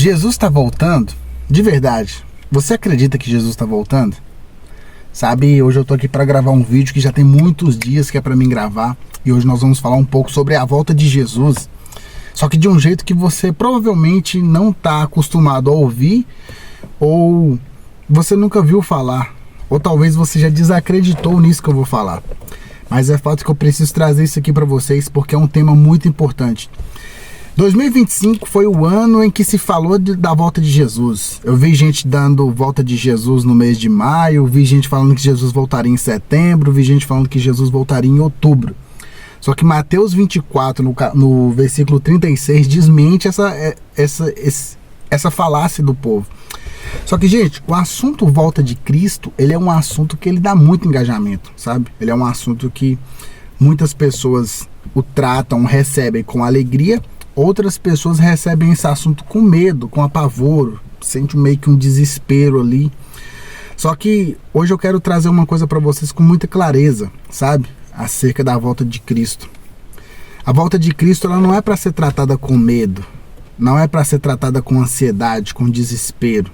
Jesus está voltando? De verdade, você acredita que Jesus está voltando? Sabe, hoje eu tô aqui para gravar um vídeo que já tem muitos dias que é para mim gravar. E hoje nós vamos falar um pouco sobre a volta de Jesus. Só que de um jeito que você provavelmente não está acostumado a ouvir, ou você nunca viu falar, ou talvez você já desacreditou nisso que eu vou falar. Mas é fato que eu preciso trazer isso aqui para vocês porque é um tema muito importante. 2025 foi o ano em que se falou da volta de Jesus. Eu vi gente dando volta de Jesus no mês de maio, vi gente falando que Jesus voltaria em setembro, vi gente falando que Jesus voltaria em outubro. Só que Mateus 24, no versículo 36, desmente essa falácia do povo. Só que, gente, o assunto volta de Cristo, ele é um assunto que ele dá muito engajamento, sabe? Ele é um assunto que muitas pessoas o tratam, recebem com alegria. Outras pessoas recebem esse assunto com medo, com apavoro, sente meio que um desespero ali. Só que hoje eu quero trazer uma coisa para vocês com muita clareza, sabe? Acerca da volta de Cristo. A volta de Cristo, ela não é para ser tratada com medo, não é para ser tratada com ansiedade, com desespero.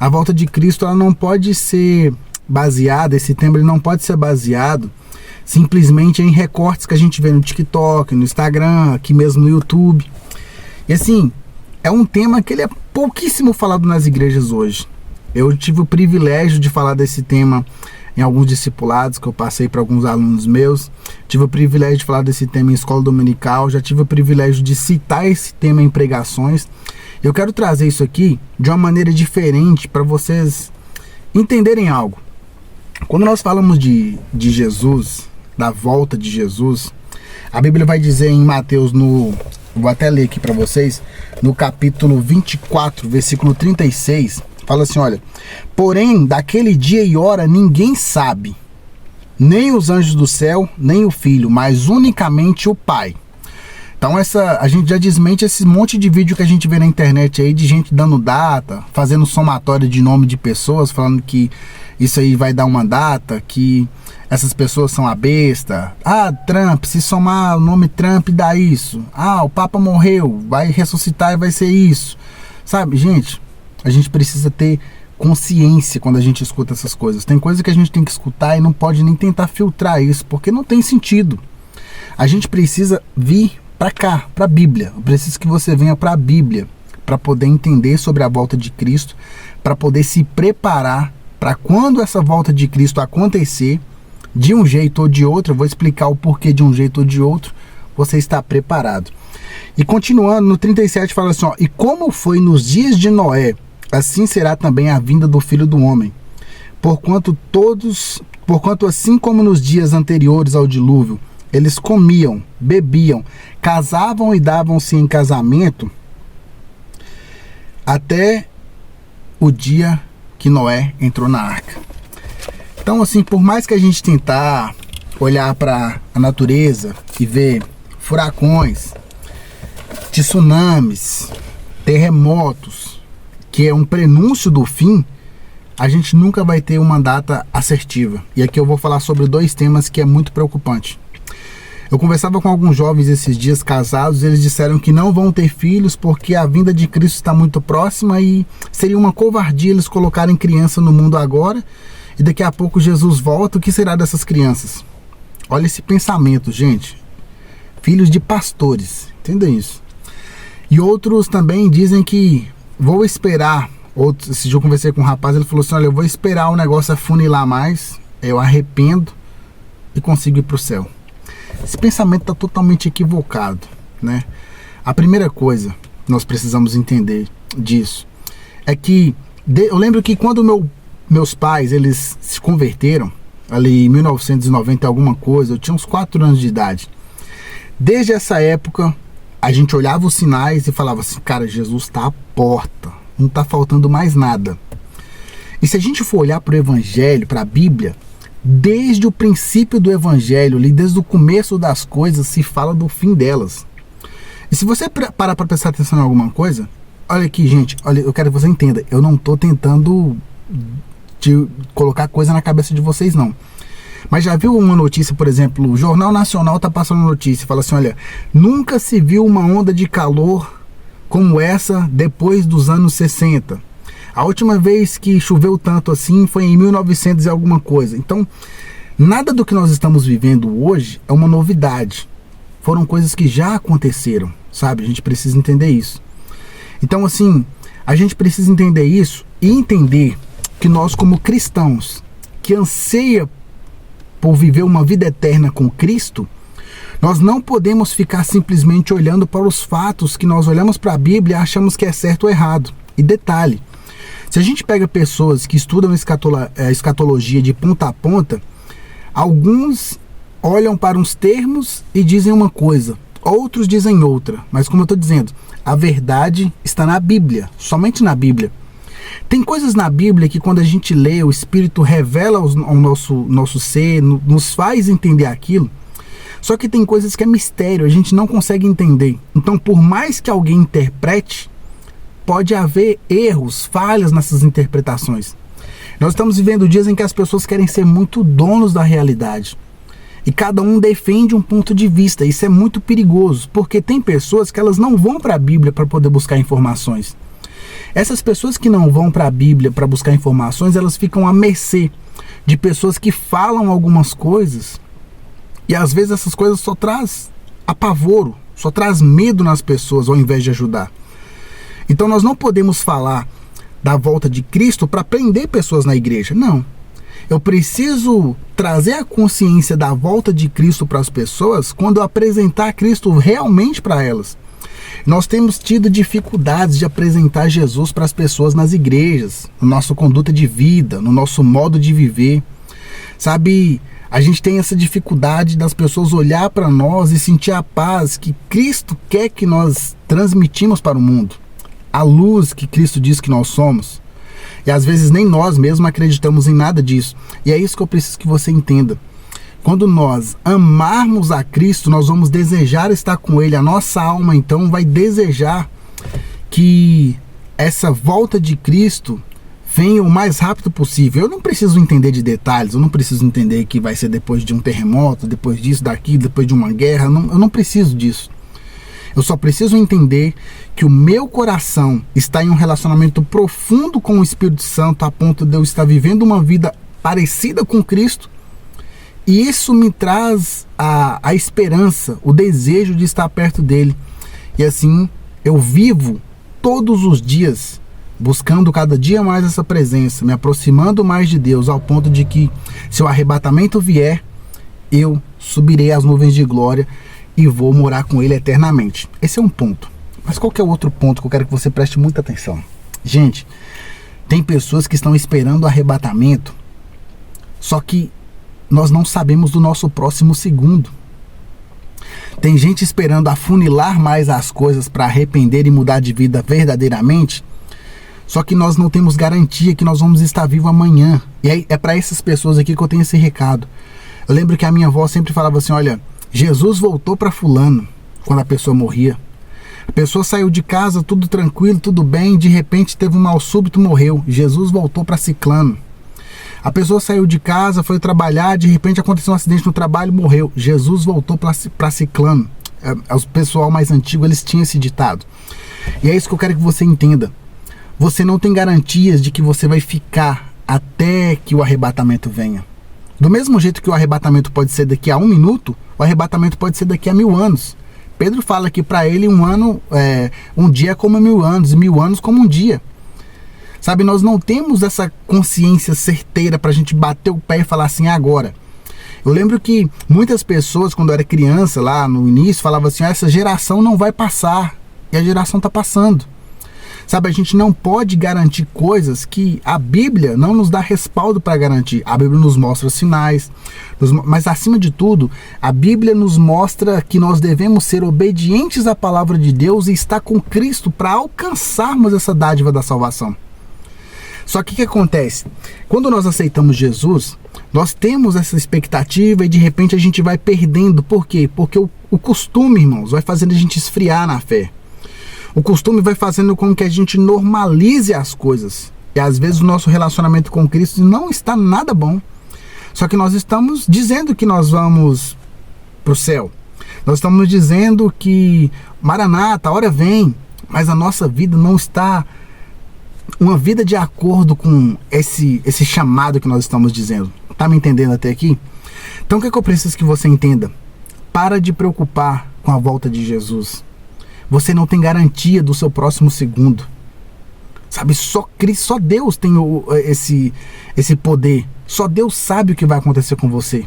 A volta de Cristo, ela não pode ser baseada, esse tema ele não pode ser baseado simplesmente em recortes que a gente vê no TikTok, no Instagram, aqui mesmo no YouTube. E assim, é um tema que ele é pouquíssimo falado nas igrejas hoje. Eu tive o privilégio de falar desse tema em alguns discipulados que eu passei para alguns alunos meus. Tive o privilégio de falar desse tema em escola dominical. Já tive o privilégio de citar esse tema em pregações. Eu quero trazer isso aqui de uma maneira diferente para vocês entenderem algo. Quando nós falamos de Jesus, da volta de Jesus, a Bíblia vai dizer em Mateus, vou até ler aqui para vocês, no capítulo 24, versículo 36, fala assim, olha: porém, daquele dia e hora ninguém sabe, nem os anjos do céu, nem o Filho, mas unicamente o Pai. Então a gente já desmente esse monte de vídeo que a gente vê na internet aí, de gente dando data, fazendo somatório de nome de pessoas, falando que isso aí vai dar uma data, que essas pessoas são a besta. Ah, Trump, se somar o nome Trump dá isso. Ah, o Papa morreu, vai ressuscitar e vai ser isso. Sabe, gente, a gente precisa ter consciência quando a gente escuta essas coisas. Tem coisa que a gente tem que escutar e não pode nem tentar filtrar isso, porque não tem sentido. A gente precisa vir para cá, para a Bíblia. Eu preciso que você venha para a Bíblia para poder entender sobre a volta de Cristo, para poder se preparar para quando essa volta de Cristo acontecer, de um jeito ou de outro. Eu vou explicar o porquê de um jeito ou de outro, você está preparado. E continuando, no 37 fala assim, ó: e como foi nos dias de Noé, assim será também a vinda do Filho do Homem. Porquanto assim como nos dias anteriores ao dilúvio, eles comiam, bebiam, casavam e davam-se em casamento, até o dia que Noé entrou na arca. Então, assim, por mais que a gente tentar olhar para a natureza e ver furacões, tsunamis, terremotos, que é um prenúncio do fim, a gente nunca vai ter uma data assertiva. E aqui eu vou falar sobre dois temas que é muito preocupante. Eu conversava com alguns jovens esses dias casados, eles disseram que não vão ter filhos porque a vinda de Cristo está muito próxima e seria uma covardia eles colocarem criança no mundo agora e daqui a pouco Jesus volta. O que será dessas crianças? Olha esse pensamento, gente. Filhos de pastores, entendem isso? E outros também dizem que vou esperar. Esse dia eu conversei com um rapaz, ele falou assim, olha, eu vou esperar o negócio afunilar mais, eu arrependo e consigo ir para o céu. Esse pensamento está totalmente equivocado, né? A primeira coisa que nós precisamos entender disso é que eu lembro que quando meus pais eles se converteram ali em 1990 alguma coisa, eu tinha uns 4 anos de idade. Desde essa época a gente olhava os sinais e falava assim, cara, Jesus está à porta, não está faltando mais nada. E se a gente for olhar para o Evangelho, para a Bíblia, desde o princípio do Evangelho, ali, desde o começo das coisas, se fala do fim delas. E se você parar para prestar atenção em alguma coisa, olha aqui, gente, olha, eu quero que você entenda, eu não estou tentando colocar coisa na cabeça de vocês, não. Mas já viu uma notícia, por exemplo, o Jornal Nacional está passando notícia, fala assim, olha, nunca se viu uma onda de calor como essa depois dos anos 60. A última vez que choveu tanto assim foi em 1900 e alguma coisa. Então, nada do que nós estamos vivendo hoje é uma novidade. Foram coisas que já aconteceram, sabe? A gente precisa entender isso. Então, assim, a gente precisa entender isso e entender que nós, como cristãos, que anseia por viver uma vida eterna com Cristo, nós não podemos ficar simplesmente olhando para os fatos que nós olhamos para a Bíblia e achamos que é certo ou errado. E detalhe, se a gente pega pessoas que estudam escatologia de ponta a ponta, alguns olham para uns termos e dizem uma coisa, outros dizem outra. Mas como eu estou dizendo, a verdade está na Bíblia, somente na Bíblia. Tem coisas na Bíblia que quando a gente lê, o Espírito revela ao nosso ser, nos faz entender aquilo. Só que tem coisas que é mistério, a gente não consegue entender. Então, por mais que alguém interprete, pode haver erros, falhas nessas interpretações. Nós estamos vivendo dias em que as pessoas querem ser muito donos da realidade. E cada um defende um ponto de vista. Isso é muito perigoso, porque tem pessoas que elas não vão para a Bíblia para poder buscar informações. Essas pessoas que não vão para a Bíblia para buscar informações, elas ficam à mercê de pessoas que falam algumas coisas e às vezes essas coisas só traz apavoro, só traz medo nas pessoas ao invés de ajudar. Então nós não podemos falar da volta de Cristo para prender pessoas na igreja. Não. Eu preciso trazer a consciência da volta de Cristo para as pessoas quando eu apresentar Cristo realmente para elas. Nós temos tido dificuldades de apresentar Jesus para as pessoas nas igrejas, na nossa conduta de vida, no nosso modo de viver. Sabe, a gente tem essa dificuldade das pessoas olhar para nós e sentir a paz que Cristo quer que nós transmitimos para o mundo. A luz que Cristo diz que nós somos. E às vezes nem nós mesmos acreditamos em nada disso. E é isso que eu preciso que você entenda. Quando nós amarmos a Cristo, nós vamos desejar estar com Ele. A nossa alma, então, vai desejar que essa volta de Cristo venha o mais rápido possível. Eu não preciso entender de detalhes, eu não preciso entender que vai ser depois de um terremoto, depois disso, daquilo, depois de uma guerra. Eu não preciso disso. Eu só preciso entender que o meu coração está em um relacionamento profundo com o Espírito Santo, a ponto de eu estar vivendo uma vida parecida com Cristo. E isso me traz a esperança, o desejo de estar perto dele. E assim, eu vivo todos os dias, buscando cada dia mais essa presença, me aproximando mais de Deus, ao ponto de que, se o arrebatamento vier, eu subirei às nuvens de glória e vou morar com ele eternamente. Esse é um ponto. Mas qual que é o outro ponto que eu quero que você preste muita atenção? Gente, tem pessoas que estão esperando o arrebatamento, só que nós não sabemos do nosso próximo segundo. Tem gente esperando afunilar mais as coisas para arrepender e mudar de vida verdadeiramente, só que nós não temos garantia que nós vamos estar vivos amanhã. E aí é para essas pessoas aqui que eu tenho esse recado. Eu lembro que a minha avó sempre falava assim, olha, Jesus voltou para fulano quando a pessoa morria. A pessoa saiu de casa, tudo tranquilo, tudo bem, de repente teve um mal súbito, morreu. Jesus voltou para ciclano. A pessoa saiu de casa, foi trabalhar, de repente aconteceu um acidente no trabalho, morreu. Jesus voltou para ciclano. O pessoal mais antigo, eles tinham esse ditado. E é isso que eu quero que você entenda. Você não tem garantias de que você vai ficar até que o arrebatamento venha. Do mesmo jeito que o arrebatamento pode ser daqui a 1 minuto, o arrebatamento pode ser daqui a 1000 anos. Pedro fala que para ele um dia é como 1000 anos, e 1000 anos como um dia. Sabe, nós não temos essa consciência certeira para a gente bater o pé e falar assim, agora. Eu lembro que muitas pessoas, quando eu era criança, lá no início, falavam assim, essa geração não vai passar. E a geração está passando. Sabe, a gente não pode garantir coisas que a Bíblia não nos dá respaldo para garantir. A Bíblia nos mostra sinais, mas acima de tudo, a Bíblia nos mostra que nós devemos ser obedientes à palavra de Deus e estar com Cristo para alcançarmos essa dádiva da salvação. Só que o que acontece? Quando nós aceitamos Jesus, nós temos essa expectativa e de repente a gente vai perdendo. Por quê? Porque o costume, irmãos, vai fazendo a gente esfriar na fé. O costume vai fazendo com que a gente normalize as coisas. E às vezes o nosso relacionamento com Cristo não está nada bom. Só que nós estamos dizendo que nós vamos para o céu. Nós estamos dizendo que Maranata, a hora vem. mas a nossa vida não está uma vida de acordo com esse chamado que nós estamos dizendo. Tá me entendendo até aqui? Então o que eu preciso que você entenda? Para de preocupar com a volta de Jesus. Você não tem garantia do seu próximo segundo. Sabe, só Cristo, só Deus tem esse poder. Só Deus sabe o que vai acontecer com você.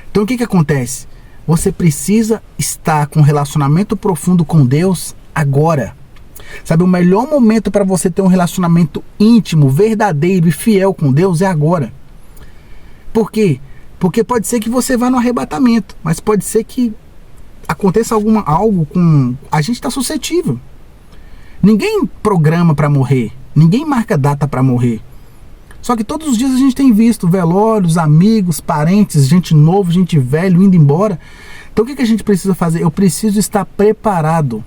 Então o que acontece? Você precisa estar com um relacionamento profundo com Deus agora. Sabe, o melhor momento para você ter um relacionamento íntimo, verdadeiro e fiel com Deus é agora. Por quê? Porque pode ser que você vá no arrebatamento, mas pode ser que aconteça algo com... A gente está suscetível. Ninguém programa para morrer, ninguém marca data para morrer. Só que todos os dias a gente tem visto velórios, amigos, parentes, gente nova, gente velho indo embora. Então o que a gente precisa fazer? Eu preciso estar preparado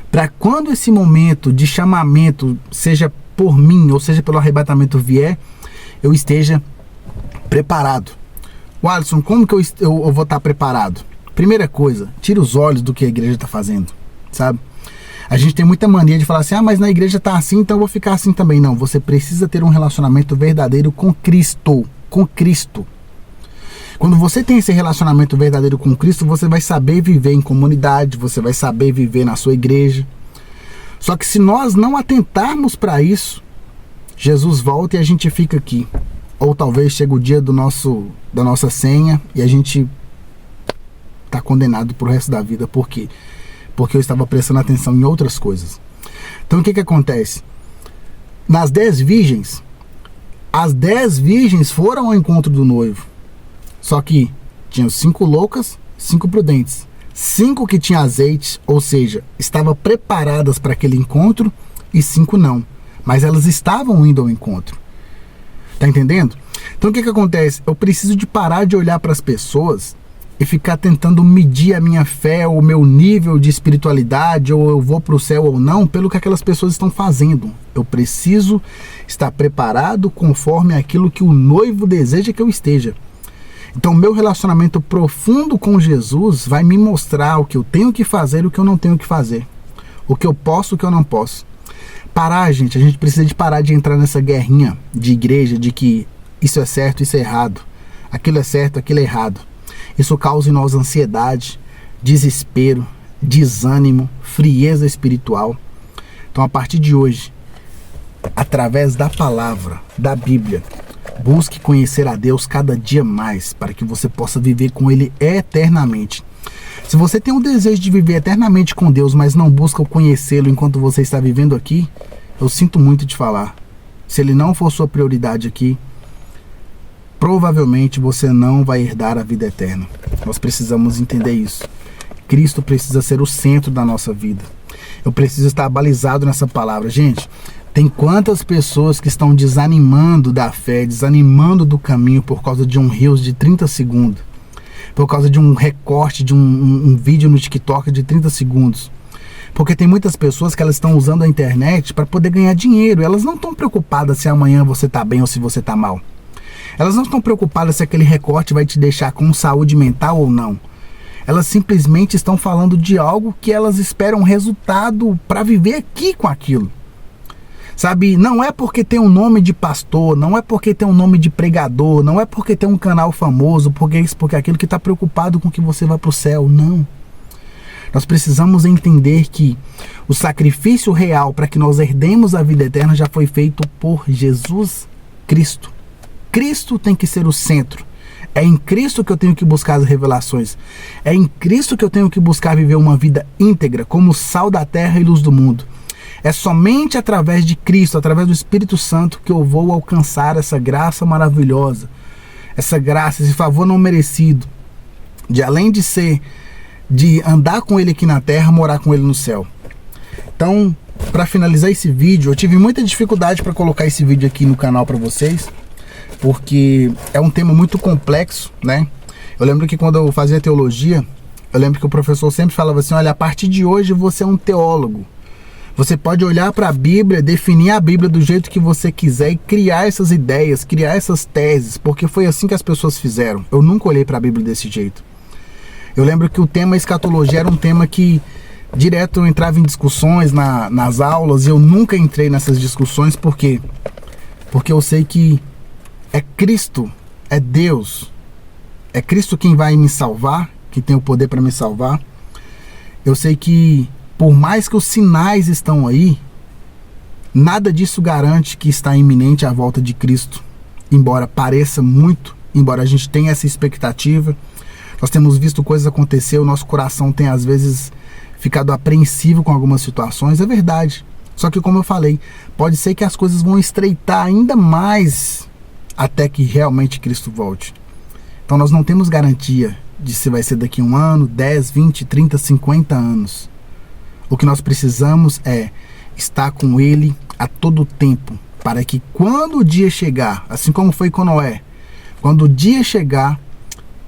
para quando esse momento de chamamento, seja por mim ou seja pelo arrebatamento vier, eu esteja preparado. Alisson, como que eu vou estar preparado? Primeira coisa, tira os olhos do que a igreja está fazendo, sabe? A gente tem muita mania de falar assim, mas na igreja está assim, então eu vou ficar assim também. Não, você precisa ter um relacionamento verdadeiro com Cristo. Com Cristo. Quando você tem esse relacionamento verdadeiro com Cristo, você vai saber viver em comunidade, você vai saber viver na sua igreja. Só que se nós não atentarmos para isso, Jesus volta e a gente fica aqui. Ou talvez chegue o dia da nossa senha e a gente está condenado pro resto da vida. Por quê? Porque eu estava prestando atenção em outras coisas. Então o que acontece? Nas 10 virgens, as 10 virgens foram ao encontro do noivo. Só que tinham 5 loucas, 5 prudentes. 5 que tinham azeite, ou seja, estavam preparadas para aquele encontro, e 5 não. Mas elas estavam indo ao encontro. Tá entendendo? Então o que acontece? Eu preciso de parar de olhar para as pessoas e ficar tentando medir a minha fé, ou o meu nível de espiritualidade, ou eu vou para o céu ou não, pelo que aquelas pessoas estão fazendo. Eu preciso estar preparado conforme aquilo que o noivo deseja que eu esteja. Então, o meu relacionamento profundo com Jesus vai me mostrar o que eu tenho que fazer e o que eu não tenho que fazer. O que eu posso e o que eu não posso. Parar, gente, a gente precisa de parar de entrar nessa guerrinha de igreja, de que isso é certo, isso é errado. Aquilo é certo, aquilo é errado. Isso causa em nós ansiedade, desespero, desânimo, frieza espiritual. Então, a partir de hoje, através da palavra, da Bíblia, busque conhecer a Deus cada dia mais, para que você possa viver com Ele eternamente. Se você tem um desejo de viver eternamente com Deus, mas não busca conhecê-lo enquanto você está vivendo aqui, eu sinto muito te falar. Se Ele não for sua prioridade aqui, provavelmente você não vai herdar a vida eterna. Nós precisamos entender isso. Cristo precisa ser o centro da nossa vida. Eu preciso estar balizado nessa palavra. Gente, tem quantas pessoas que estão desanimando da fé, desanimando do caminho por causa de um Reels de 30 segundos, por causa de um recorte de um vídeo no TikTok de 30 segundos. Porque tem muitas pessoas que elas estão usando a internet para poder ganhar dinheiro. Elas não estão preocupadas se amanhã você está bem ou se você está mal. Elas não estão preocupadas se aquele recorte vai te deixar com saúde mental ou não. Elas simplesmente estão falando de algo que elas esperam um resultado para viver aqui com aquilo. Sabe, não é porque tem um nome de pastor, não é porque tem um nome de pregador, não é porque tem um canal famoso, porque isso, porque aquilo que está preocupado com que você vá para o céu, não. Nós precisamos entender que o sacrifício real para que nós herdemos a vida eterna já foi feito por Jesus Cristo. Cristo tem que ser o centro. É em Cristo que eu tenho que buscar as revelações. É em Cristo que eu tenho que buscar viver uma vida íntegra, como sal da terra e luz do mundo. É somente através de Cristo, através do Espírito Santo, que eu vou alcançar essa graça maravilhosa, essa graça, esse favor não merecido, de além de andar com Ele aqui na terra, morar com Ele no céu. Então, para finalizar esse vídeo, eu tive muita dificuldade para colocar esse vídeo aqui no canal para vocês, porque é um tema muito complexo, né? Eu lembro que quando eu fazia teologia, eu lembro que o professor sempre falava assim, olha, a partir de hoje você é um teólogo. Você pode olhar para a Bíblia, definir a Bíblia do jeito que você quiser e criar essas ideias, criar essas teses, porque foi assim que as pessoas fizeram. Eu nunca olhei para a Bíblia desse jeito. Eu lembro que o tema escatologia era um tema que Direto eu entrava em discussões nas aulas, e eu nunca entrei nessas discussões. Por quê? Porque eu sei que é Cristo, é Deus, é Cristo quem vai me salvar, que tem o poder para me salvar. Eu sei que por mais que os sinais estão aí, nada disso garante que está iminente a volta de Cristo. Embora pareça muito, embora a gente tenha essa expectativa, nós temos visto coisas acontecer, o nosso coração tem às vezes ficado apreensivo com algumas situações, é verdade. Só que, como eu falei, pode ser que as coisas vão estreitar ainda mais até que realmente Cristo volte. Então nós não temos garantia de se vai ser daqui a 1 ano, 10, 20, 30, 50 anos. O que nós precisamos é estar com Ele a todo tempo, para que quando o dia chegar, assim como foi com Noé, quando o dia chegar,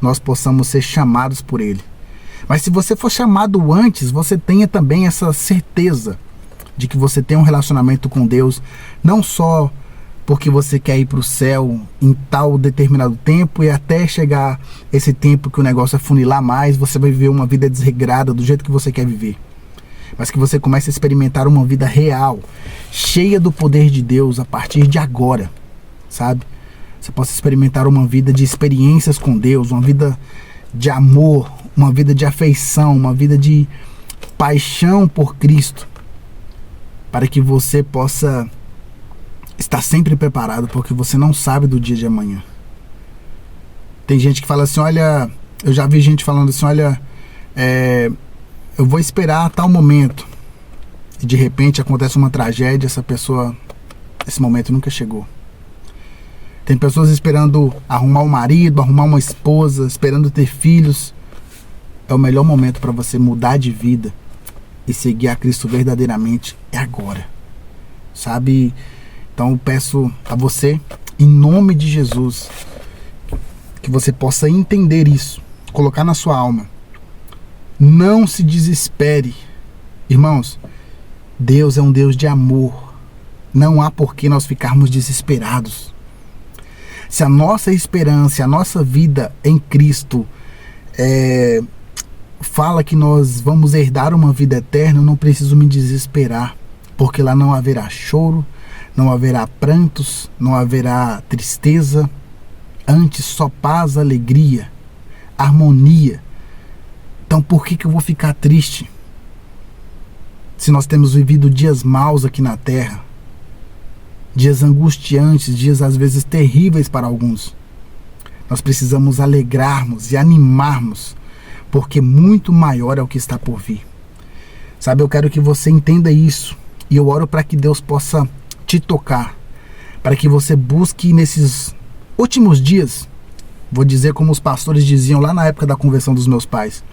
nós possamos ser chamados por Ele. Mas se você for chamado antes, você tenha também essa certeza de que você tem um relacionamento com Deus, não só porque você quer ir para o céu em tal determinado tempo, e até chegar esse tempo que o negócio é funilar mais, você vai viver uma vida desregrada do jeito que você quer viver. Mas que você comece a experimentar uma vida real, cheia do poder de Deus a partir de agora, sabe? Você possa experimentar uma vida de experiências com Deus, uma vida de amor, uma vida de afeição, uma vida de paixão por Cristo, para que você possa estar sempre preparado, porque você não sabe do dia de amanhã. Tem gente que fala assim, olha, eu já vi gente falando assim, olha, eu vou esperar tal momento, e de repente acontece uma tragédia, esse momento nunca chegou. Tem pessoas esperando arrumar um marido, arrumar uma esposa, esperando ter filhos. É o melhor momento para você mudar de vida e seguir a Cristo verdadeiramente, é agora, sabe? Então eu peço a você, em nome de Jesus, que você possa entender isso, colocar na sua alma. Não se desespere. Irmãos, Deus é um Deus de amor. Não há por que nós ficarmos desesperados. Se a nossa esperança, a nossa vida em Cristo fala que nós vamos herdar uma vida eterna, eu não preciso me desesperar, porque lá não haverá choro, não haverá prantos, não haverá tristeza, antes só paz, alegria, harmonia. Então por que eu vou ficar triste se nós temos vivido dias maus aqui na terra, dias angustiantes, dias às vezes terríveis para alguns? Nós precisamos alegrarmos e animarmos, porque muito maior é o que está por vir. Sabe, eu quero que você entenda isso, e eu oro para que Deus possa te tocar, para que você busque nesses últimos dias, vou dizer como os pastores diziam lá na época da conversão dos meus pais,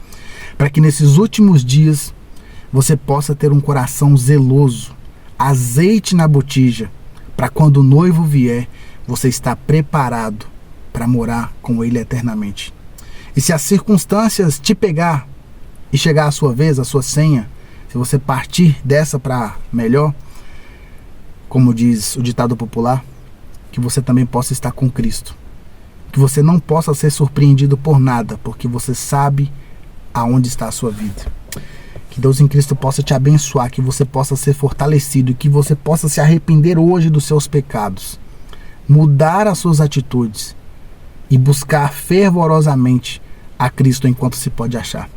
para que nesses últimos dias você possa ter um coração zeloso, azeite na botija, para quando o noivo vier, você estar preparado para morar com ele eternamente. E se as circunstâncias te pegar e chegar a sua vez, a sua senha, se você partir dessa para melhor, como diz o ditado popular, que você também possa estar com Cristo. Que você não possa ser surpreendido por nada, porque você sabe aonde está a sua vida. Que Deus em Cristo possa te abençoar, que você possa ser fortalecido e que você possa se arrepender hoje dos seus pecados, mudar as suas atitudes e buscar fervorosamente a Cristo enquanto se pode achar.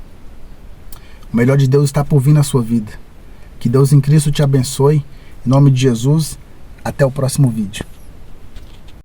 O melhor de Deus está por vir na sua vida. Que Deus em Cristo te abençoe. Em nome de Jesus, até o próximo vídeo.